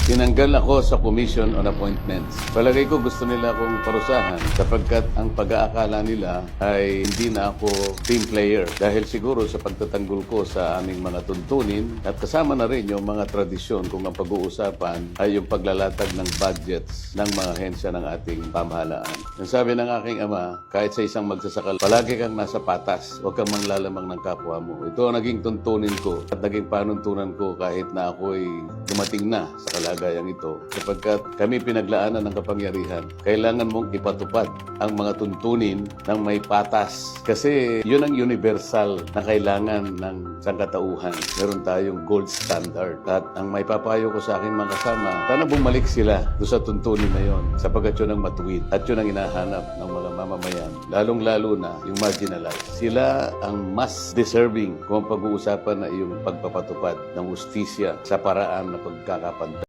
Tinanggal ako sa Commission on Appointments. Palagay ko gusto nila akong parusahan sapagkat ang pag-aakala nila ay hindi na ako team player. Dahil siguro sa pagtatanggol ko sa aming mga tuntunin at kasama na rin yung mga tradisyon kung ang pag-uusapan ay yung paglalatag ng budgets ng mga ahensya ng ating pamahalaan. Ang sabi ng aking ama, kahit sa isang magsasaka, palagi kang nasa patas, huwag kang manglalamang ng kapwa mo. Ito ang naging tuntunin ko at naging panuntunan ko kahit na ako'y dumating na sa kalagayang ito. Sapagkat kami pinaglaanan ng kapangyarihan, kailangan mong ipatupad ang mga tuntunin ng may patas. Kasi yun ang universal na kailangan ng sangkatauhan. Meron tayong gold standard. At ang may papayo ko sa aking mga kasama, sana bumalik sila doon sa tuntunin na yun. Sapagkat yun ang matuwid. At yun ang hinahanap ng mga mamamayan. Lalong-lalo na yung marginalized. Sila ang mas deserving kung pag-uusapan na yung pagpapatupad ng hustisya sa paraan na pagkakapantay.